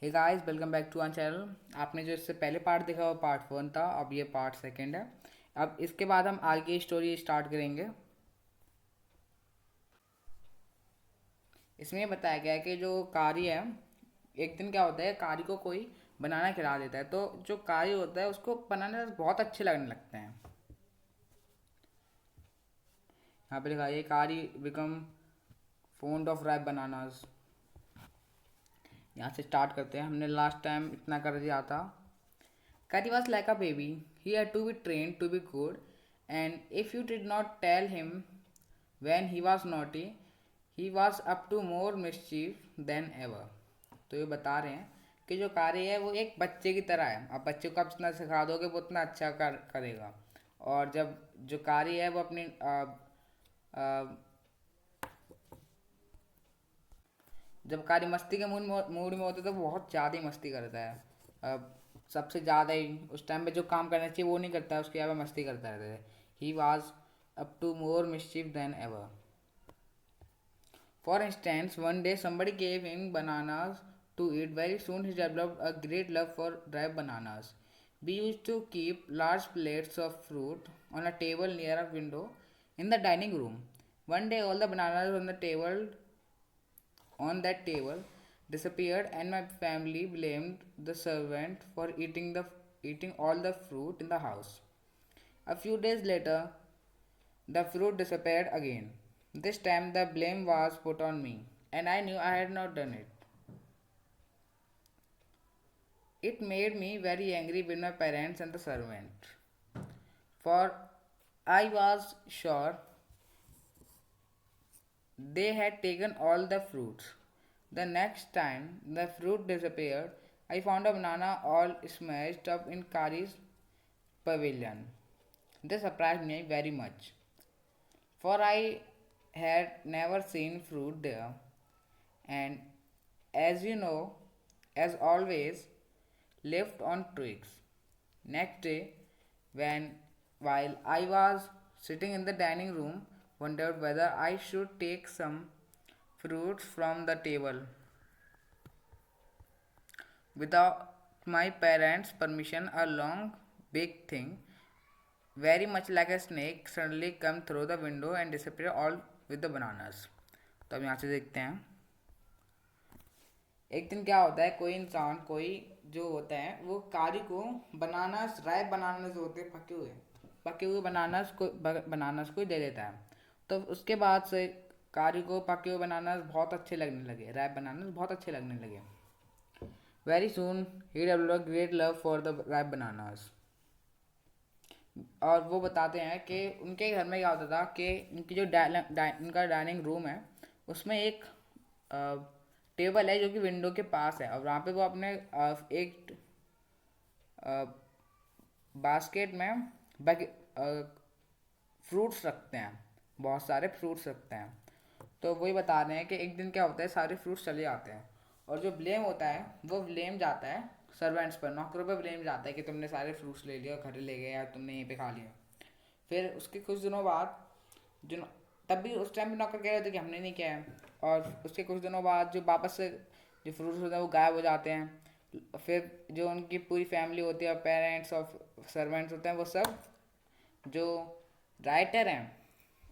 Hey guys, welcome back to our channel. आपने जो इससे पहले पार्ट देखा वो पार्ट 1 था। अब ये पार्ट 2 है। अब इसके बाद हम आगे स्टोरी स्टार्ट करेंगे। इसमें ये बताया गया है कि जो कारी है, एक दिन क्या होता है, कारी को कोई बनाना खिला देता है, तो जो कारी होता है उसको बनाने बहुत अच्छे लगने लगते हैं। यहाँ पे लिखा है कारी become found of ripe bananas. यहाँ से स्टार्ट करते हैं। हमने लास्ट टाइम इतना कर दिया था। Kari was like a baby. He had to be trained to be good, and if you did not tell him when he was naughty, he was up to more mischief than ever. तो ये बता रहे हैं कि जो कारी है वो एक बच्चे की तरह है। आप बच्चे को आप जितना सिखा दोगे वो उतना अच्छा करेगा। और जब जो कारी है वो अपनी जब कारी मस्ती के मूड में होता है तो वो बहुत ज़्यादा ही मस्ती करता है। सबसे ज़्यादा ही उस टाइम पे जो काम करना चाहिए वो नहीं करता है, उसके अलावा मस्ती करता रहता है। He was up to more mischief than ever. For instance, one day somebody gave him bananas to eat. Very soon he developed a great love for dry bananas. We used to keep large plates of fruit on a table near a window in the dining room. One day all the bananas on that table disappeared, and my family blamed the servant for eating all the fruit in the house. A few days later, the fruit disappeared again. This time the blame was put on me, and I knew I had not done it. It made me very angry with my parents and the servant, for I was sure they had taken all the fruits. The next time the fruit disappeared, I found a banana all smashed up in Kari's pavilion. This surprised me very much, for I had never seen fruit there, and as you know, as always, left on twigs. Next day, when while I was sitting in the dining room, wondered whether I should take some fruits from the table. Without my parents' permission, a long, big thing, very much like a snake, suddenly come through the window and disappear all with the bananas. तो अब यहाँ से देखते हैं। एक दिन क्या होता है, कोई इंसान, कोई जो होता है वो कारी को बनानास, राइप बनानास होते हैं, पके हुए बनानास को दे देता है। तो उसके बाद से कारी को पके हुए बनानास बहुत अच्छे लगने लगे, राइप बनानास बहुत अच्छे लगने लगे। Very soon he developed great love for the ripe bananas. और वो बताते हैं कि उनके घर में क्या होता था कि उनकी जो उनका डाइनिंग रूम है उसमें एक टेबल है जो कि विंडो के पास है, और वहाँ पे वो अपने एक बास्केट में फ्रूट्स रखते हैं, बहुत सारे फ्रूट्स रखते हैं। तो वही बता रहे हैं कि एक दिन क्या होता है, सारे फ्रूट्स चले जाते हैं, और जो ब्लेम होता है वो ब्लेम जाता है सर्वेंट्स पर, नौकरों पर ब्लेम जाता है कि तुमने सारे फ्रूट्स ले लिए और घर ले गए या तुमने यहीं पे खा लिया। फिर उसके कुछ दिनों बाद जो तब भी उस टाइम भी नौकर कह रहे थे कि हमने नहीं किया है, और उसके कुछ दिनों बाद जो वापस से जो फ्रूट्स होते हैं वो गायब हो जाते हैं। फिर जो उनकी पूरी फैमिली होती है, पेरेंट्स और सर्वेंट्स होते हैं, वो सब जो राइटर हैं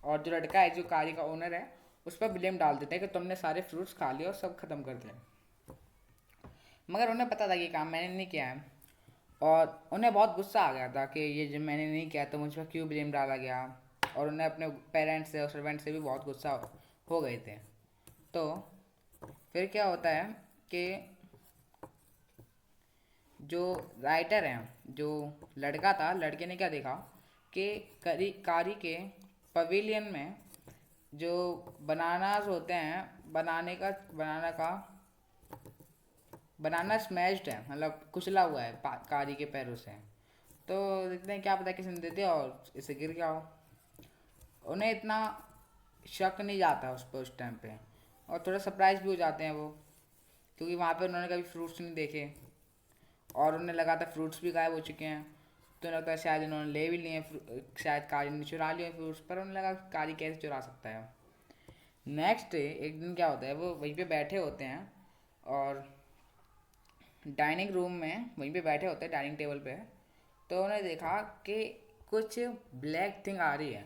और जो लड़का है जो कारी का ओनर है उस पर ब्लेम डाल देते हैं कि तुमने सारे फ्रूट्स खा लिए और सब खत्म कर दिए। मगर उन्हें पता था कि काम मैंने नहीं किया है, और उन्हें बहुत गुस्सा आ गया था कि ये जो मैंने नहीं किया तो मुझ पर क्यों ब्लेम डाला गया। और उन्हें अपने पेरेंट्स से और सर्वेंट से भी बहुत गुस्सा हो गए थे। तो फिर क्या होता है कि जो राइटर हैं, जो लड़का था, लड़के ने क्या देखा कि कारी के पवेलियन में जो बनानास होते हैं, बनाना स्मैश्ड है, मतलब कुचला हुआ है कारी के पैरों से। तो देखते हैं क्या पता किसी ने दे दिया और इसे गिर गया हो। उन्हें इतना शक नहीं जाता उस पर उस टाइम पे, और थोड़ा सरप्राइज भी हो जाते हैं वो, क्योंकि वहाँ पे उन्होंने कभी फ्रूट्स नहीं देखे और उन्हें लगा था फ्रूट्स भी गायब हो चुके हैं। तो उन्हें लगता है शायद इन्होंने ले भी लिए हैं, शायद कारी ने चुरा लिए फ्रूट्स, पर उन्हें लगा कारी कैसे चुरा सकता है। नेक्स्ट डे एक दिन क्या होता है, वो वहीं पे बैठे होते हैं और डाइनिंग रूम में वहीं पे बैठे होते हैं डाइनिंग टेबल पे, तो उन्होंने देखा कि कुछ ब्लैक थिंग आ रही है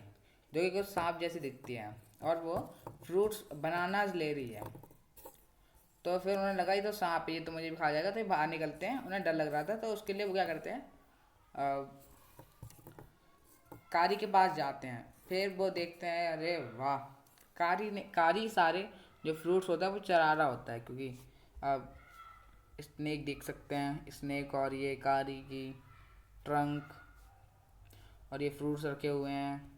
जो कि कुछ सांप जैसी दिखती है, और वो फ्रूट्स बनानाज ले रही है। तो फिर उन्हें लगा ये तो सांप है, ये तो मुझे भी खा जाएगा, तो ये बाहर निकलते हैं। उन्हें डर लग रहा था, तो उसके लिए वो क्या करते हैं, कारी के पास जाते हैं। फिर वो देखते हैं, अरे वाह, कारी सारे जो फ्रूट्स होता है वो चरा रहा होता है, क्योंकि अब स्नेक देख सकते हैं, स्नेक और ये कारी की ट्रंक और ये फ्रूट्स रखे हुए हैं।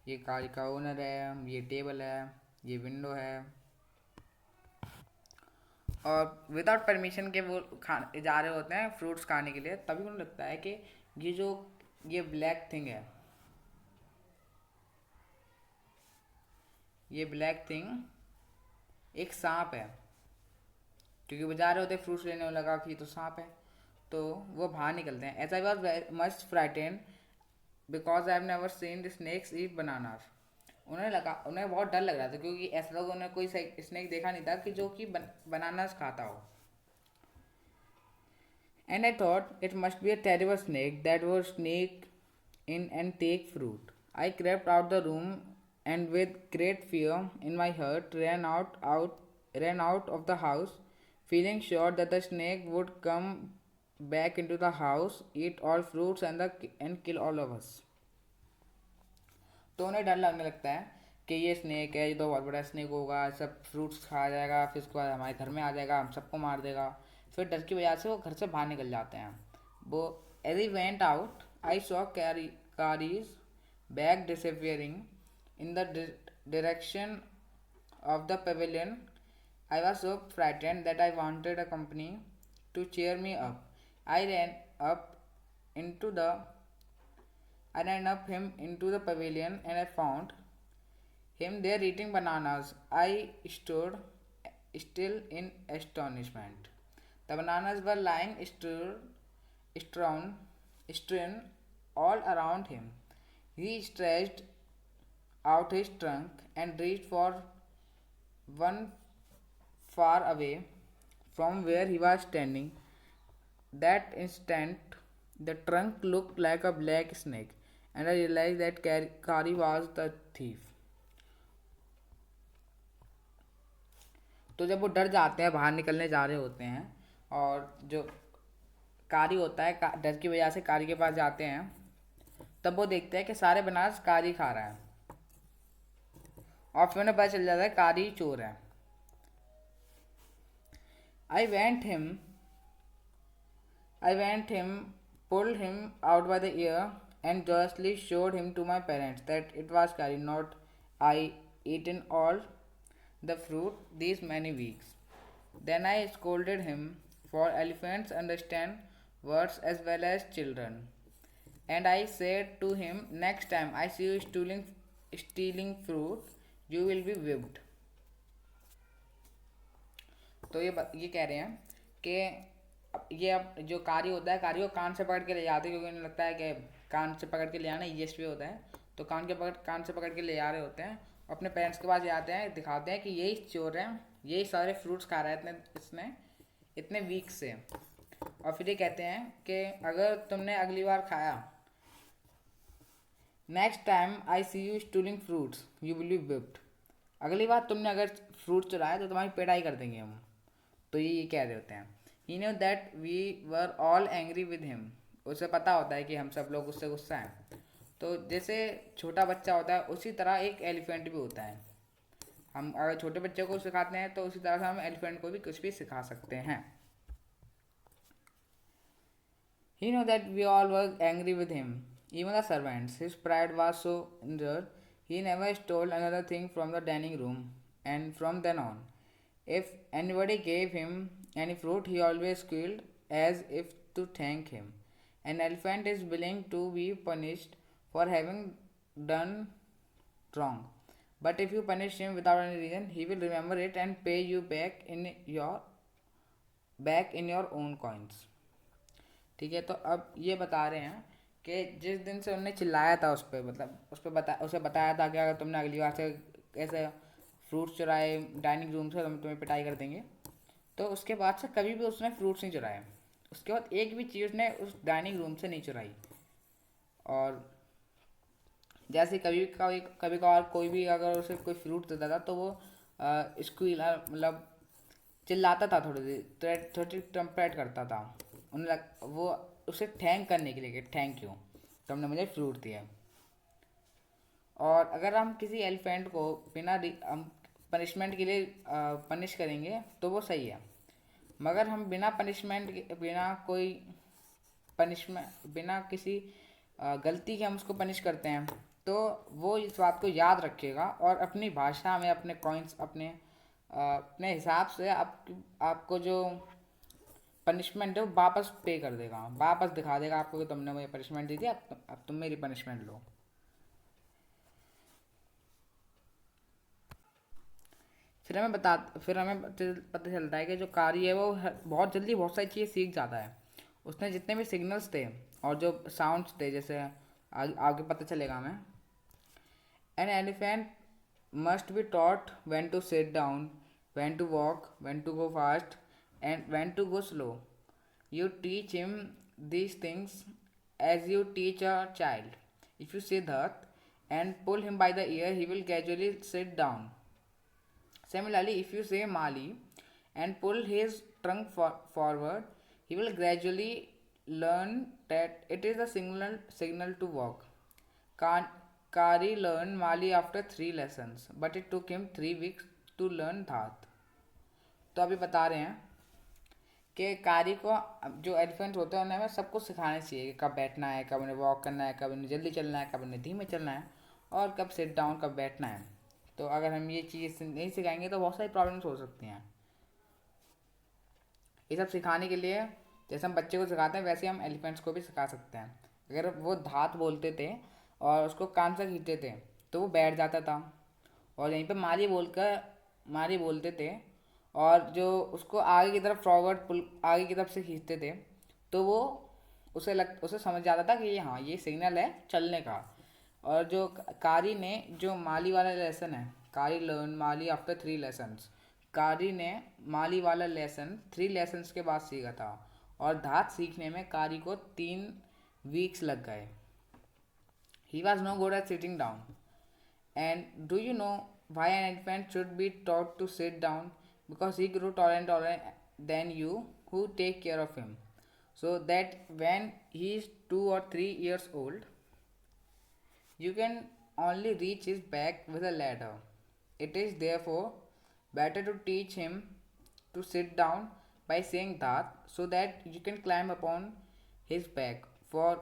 ये कारी का ओनर है, ये टेबल है, ये विंडो है, और विदाउट परमिशन के वो खाने जा रहे होते हैं फ्रूट्स खाने के लिए। तभी उन्हें लगता है कि ये जो ये ब्लैक थिंग है, ये ब्लैक थिंग एक सांप है, क्योंकि वो जा रहे होते फ्रूट्स लेने और लगा कि ये तो सांप है। तो वो बाहर निकलते हैं। As I was much frightened because I have never seen the snakes eat bananas. उन्हें बहुत डर लग रहा था, क्योंकि ऐसा लोग उन्हें कोई स्नेक देखा नहीं था कि जो कि बनानास खाता हो। And I thought it must be a terrible snake that would sneak in and take fruit. I crept out the room and with great fear in my heart ran out of the house, feeling sure that the snake would come back into the house, eat all fruits and kill all of us. तो उन्हें डर लगने लगता है कि ये snake है, ये तो बहुत बड़ा स्नेक होगा, सब फ्रूट्स खा जाएगा, फिर उसके बाद हमारे घर में आ जाएगा, हम सबको मार देगा। फिर डर की वजह से वो घर से बाहर निकल जाते हैं। वो as he went out I saw Carey's bag disappearing in the direction of the pavilion. I was so frightened that I wanted a company to cheer me up. I ran up into the I ran up him into the pavilion and I found him there eating bananas. I stood still in astonishment. The bananas were lying strewn all around him. He stretched out his trunk and reached for one far away from where he was standing. That instant, the trunk looked like a black snake, and I realized that Kari was the thief. तो जब वो डर जाते हैं, बाहर निकलने जा रहे होते हैं, और जो कारी होता है डर की वजह से कारी के पास जाते हैं, तब वो देखते हैं कि सारे बनास कारी खा रहा है, और फिर उन्हें पता चल जाता है कारी चोर है। I went him, pulled him out by the ear, and joyously showed him to my parents that it was Kari, not I, eaten all the fruit these many weeks. Then I scolded him, for elephants understand words as well as children. And I said to him, next time I see you stealing fruit, you will be whipped. तो ये कह रहे हैं कि ये अब जो कारी होता है, कारी को कान से पकड़ के ले जाते हैं, क्योंकि उन्हें लगता है कि कान से पकड़ के ले आना ईएसपी होता है। तो कान से पकड़ के ले जा रहे होते हैं, अपने पेरेंट्स के पास जाते हैं, दिखाते हैं कि यही चोर है, यही सारे फ्रूट्स खा रहा है इसने इतने वीक से। और फिर ये कहते हैं कि अगर तुमने अगली बार खाया, next time I see you stealing fruits you will be whipped. अगली बार तुमने अगर फ्रूट चुराया तो तुम्हारी पिटाई कर देंगे हम। तो ये कह रहे होते हैं। He knew that we were all angry with him. उसे पता होता है कि हम सब लोग उससे गुस्सा हैं। तो जैसे छोटा बच्चा होता है, उसी तरह एक एलिफेंट भी होता है। हम अगर छोटे बच्चे को सिखाते हैं तो उसी तरह से हम एलिफेंट को भी कुछ भी सिखा सकते हैं। He knew that we all were angry with him, even the servants. His pride was so injured, he never stole another thing from the dining room, and from then on, if anybody gave him any fruit, he always squealed as if to thank him. An elephant is willing to be punished for having done wrong, but if you punish him without any reason, he will remember it and pay you back in your own coins. ठीक है, तो अब ये बता रहे हैं कि जिस दिन से उन्होंने चिल्लाया था उस पर, मतलब उसे बताया था कि अगर तुमने अगली बार से ऐसे फ्रूट्स चुराए डाइनिंग रूम से तो हम तुम्हें पिटाई कर देंगे। तो उसके बाद से कभी भी उसने फ्रूट्स नहीं चुराए। उसके बाद एक भी चीज़ उसने उस डाइनिंग रूम से नहीं चुराई। और जैसे कभी कभी कभार कोई भी अगर उसे कोई फ्रूट देता था तो वो स्क्वील मतलब चिल्लाता था, थोड़ी टेम्परेट करता था। वो उसे थैंक करने के लिए कि थैंक यू, तुमने मुझे फ्रूट दिया। और अगर हम किसी एलिफेंट को बिना पनिशमेंट के लिए पनिश करेंगे तो वो सही है। मगर हम बिना पनिशमेंट के, बिना कोई पनिशमेंट, बिना किसी गलती के हम उसको पनिश करते हैं तो वो इस बात को याद रखेगा और अपनी भाषा में, अपने कॉइन्स, अपने हिसाब से आपको जो पनिशमेंट है वो वापस पे कर देगा, वापस दिखा देगा आपको कि तुमने मुझे पनिशमेंट दी थी, अब तुम मेरी पनिशमेंट लो। फिर हमें पता चलता है कि जो कारी है वो बहुत जल्दी बहुत सारी चीज़ें सीख जाता है। उसने जितने भी सिग्नल्स थे और जो साउंड्स थे, जैसे आगे पता चलेगा हमें। An elephant must be taught when to sit down, when to walk, when to go fast, and when to go slow. You teach him these things as you teach a child. If you say that and pull him by the ear, he will gradually sit down. Similarly, if you say Mali and pull his trunk forward, he will gradually learn that it is a signal to walk. Ka- Kari learned Mali after 3 lessons, but it took him 3 weeks to learn Dhat. तो अभी बता रहे हैं कि कारी को, जो elephant होते हैं उन्हें हमें सब कुछ सिखाना चाहिए कि कब बैठना है, कब उन्हें वॉक करना है, कब उन्हें जल्दी चलना है, कब उन्हें धीमे चलना है, और कब सिट डाउन, कब बैठना है। तो अगर हम ये चीज़ नहीं सिखाएंगे तो बहुत सारी प्रॉब्लम्स हो सकती हैं। ये सब सिखाने के लिए जैसे हम बच्चे को सिखाते हैं वैसे हम एलिफेंट्स को भी सिखा सकते हैं। अगर वो धात बोलते थे और उसको कान से खींचते थे तो वो बैठ जाता था, और यहीं पे मारी बोलते थे और जो उसको आगे की तरफ फॉरवर्ड पुल, आगे की तरफ से खींचते थे तो वो उसे समझ जाता था कि ये, हाँ, ये सिग्नल है चलने का। और जो कारी ने जो माली वाला लेसन है, कारी लर्न माली आफ्टर 3 लेसन्स, कारी ने माली वाला लेसन 3 लेसन्स के बाद सीखा था, और धात सीखने में कारी को 3 वीक्स लग गए। He was no good at sitting down. And do you know why an infant should be taught to sit down? Because he grew taller and taller than you who take care of him. So that when he is 2 or 3 years old, you can only reach his back with a ladder. It is therefore better to teach him to sit down by saying that, so that you can climb upon his back. For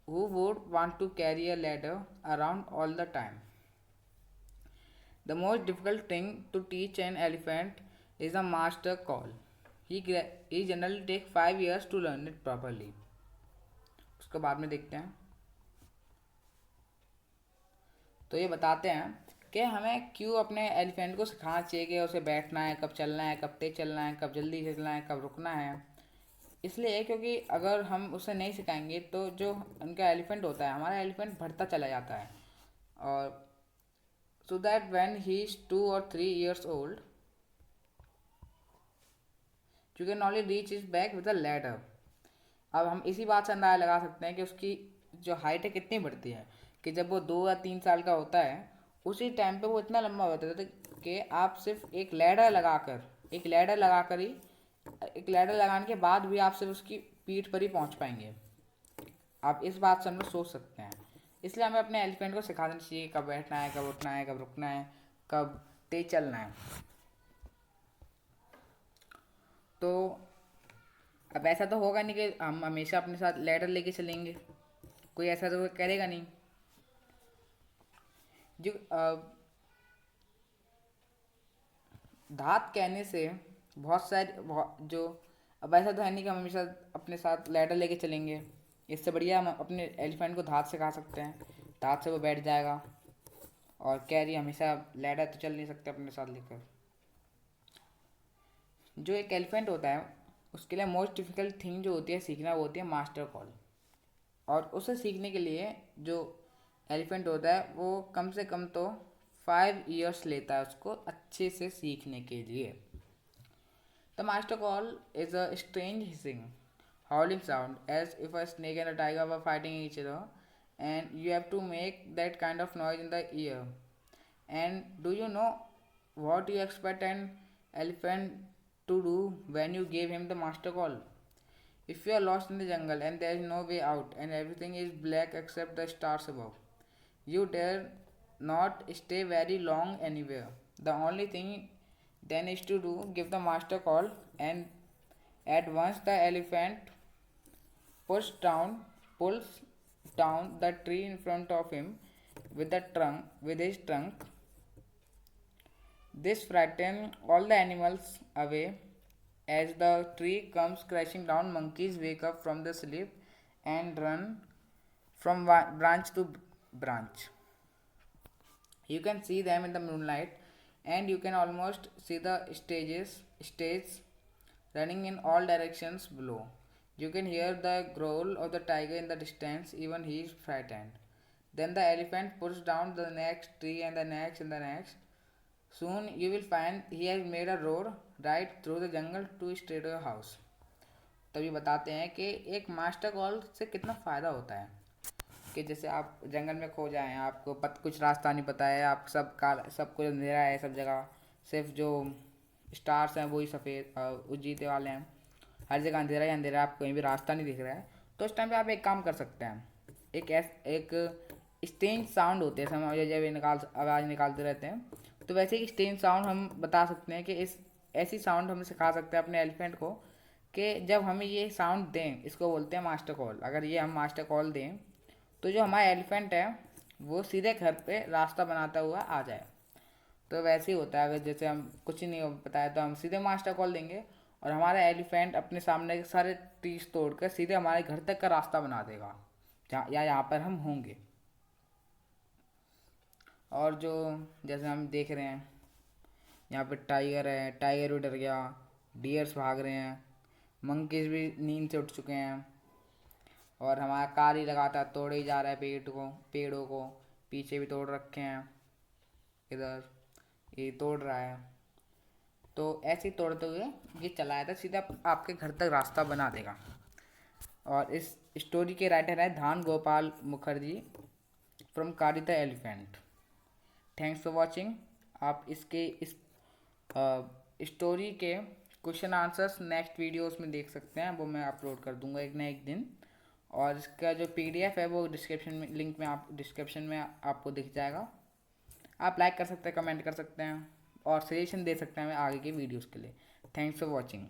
who would want to carry a ladder around all the time? The most difficult thing to teach an elephant is a master call. He generally takes 5 years to learn it properly. उसके बाद में देखते हैं। तो ये बताते हैं कि हमें क्यों अपने एलिफेंट को सिखाना चाहिए कि उसे बैठना है, कब चलना है, कब तेज चलना है, कब जल्दी चलना है, कब रुकना है। इसलिए क्योंकि अगर हम उसे नहीं सिखाएंगे तो जो उनका एलिफेंट होता है, हमारा एलिफेंट बढ़ता चला जाता है। और so that when he is 2 or 3 years old, you can only reach his back with a ladder. अब हम इसी बात से अंदाजा लगा सकते हैं कि उसकी जो हाइट है कितनी बढ़ती है, कि जब वो 2 या 3 साल का होता है उसी टाइम पे वो इतना लंबा होता है कि आप सिर्फ एक लैडर लगाने के बाद भी आप सिर्फ उसकी पीठ पर ही पहुंच पाएंगे। आप इस बात से हम लोग सोच सकते हैं। इसलिए हमें अपने एलिफेंट को सिखा देना चाहिए कब बैठना है, कब उठना है, कब रुकना है, कब तेज चलना है। तो अब ऐसा तो होगा नहीं कि हम हमेशा अपने साथ लैडर लेके चलेंगे, कोई ऐसा तो करेगा नहीं। जो धात कहने से जो, अब ऐसा तो है नहीं कि हम हमेशा अपने साथ लैडर लेके चलेंगे। इससे बढ़िया हम अपने एलिफेंट को धात सिखा सकते हैं, धात से वो बैठ जाएगा। और कैरी हमेशा लैडर तो चल नहीं सकते अपने साथ लेकर। जो एक एलिफेंट होता है उसके लिए मोस्ट डिफ़िकल्ट थिंग जो होती है सीखना, वो होती है मास्टर कॉल। और उसे सीखने के लिए जो एलिफेंट होता है वो कम से कम तो 5 years लेता है उसको अच्छे से सीखने के लिए। The master call is a strange hissing, howling sound as if a snake and a tiger were fighting each other, and you have to make that kind of noise in the ear. And do you know what you expect an elephant to do when you give him the master call? If you are lost in the jungle and there is no way out and everything is black except the stars above, you dare not stay very long anywhere. The only thing then is to do give the master call, and at once the elephant pushes down pulls down the tree in front of him with his trunk. This frightens all the animals away. As the tree comes crashing down, monkeys wake up from the sleep and run from branch to branch. You can see them in the moonlight, and you can almost see the stage running in all directions below. You can hear the growl of the tiger in the distance, even he is frightened. Then the elephant pushes down the next tree and the next and the next. Soon you will find he has made a road right through the jungle to straight to your house. तभी बताते हैं कि एक master call से कितना फ़ायदा होता है कि जैसे आप जंगल में खो जाएं, आपको कुछ रास्ता नहीं पता है, आप सब कुछ अंधेरा है सब जगह, सिर्फ जो स्टार्स हैं वही सफ़ेद उजीते वाले हैं, हर जगह अंधेरा ही अंधेरा, आपको कहीं भी रास्ता नहीं दिख रहा है। तो उस टाइम पे आप एक काम कर सकते हैं, एक स्ट्रेंज साउंड होते हैं, हम जब ये आवाज़ निकालते रहते हैं, तो वैसे ही स्ट्रेंज साउंड हम बता सकते हैं कि इस ऐसी साउंड हम सिखा सकते हैं अपने एलिफेंट को कि जब हमें ये साउंड दें, इसको बोलते हैं मास्टर कॉल। अगर ये हम मास्टर कॉल दें तो जो हमारा एलिफेंट है वो सीधे घर पे रास्ता बनाता हुआ आ जाए। तो वैसे ही होता है, अगर जैसे हम कुछ ही नहीं बताया तो हम सीधे मास्टर कॉल देंगे और हमारा एलिफेंट अपने सामने के सारे ट्रीज तोड़कर सीधे हमारे घर तक का रास्ता बना देगा, जहाँ या यहाँ पर हम होंगे। और जो जैसे हम देख रहे हैं यहाँ पे टाइगर है, टाइगर भी डर गया, डियर्स भाग रहे हैं, मंकीज भी नींद से उठ चुके हैं, और हमारा कार ही लगातार तोड़े ही जा रहा है पेड़ों को पीछे भी तोड़ रखे हैं, इधर ये तोड़ रहा है। तो ऐसे ही तोड़ते हुए ये चला था सीधा आपके घर तक रास्ता बना देगा। और इस स्टोरी के राइटर है धान गोपाल मुखर्जी फ्रॉम कारी the elephant. Thanks for watching. आप इसके इस स्टोरी के क्वेश्चन आंसर्स नेक्स्ट वीडियोस में देख सकते हैं, वो मैं अपलोड कर दूंगा एक ना एक दिन। और इसका जो PDF है वो डिस्क्रिप्शन में लिंक में डिस्क्रिप्शन में आपको दिख जाएगा। आप लाइक कर सकते हैं, कमेंट कर सकते हैं और सजेशन दे सकते हैं आगे के वीडियोस के लिए। Thanks for watching.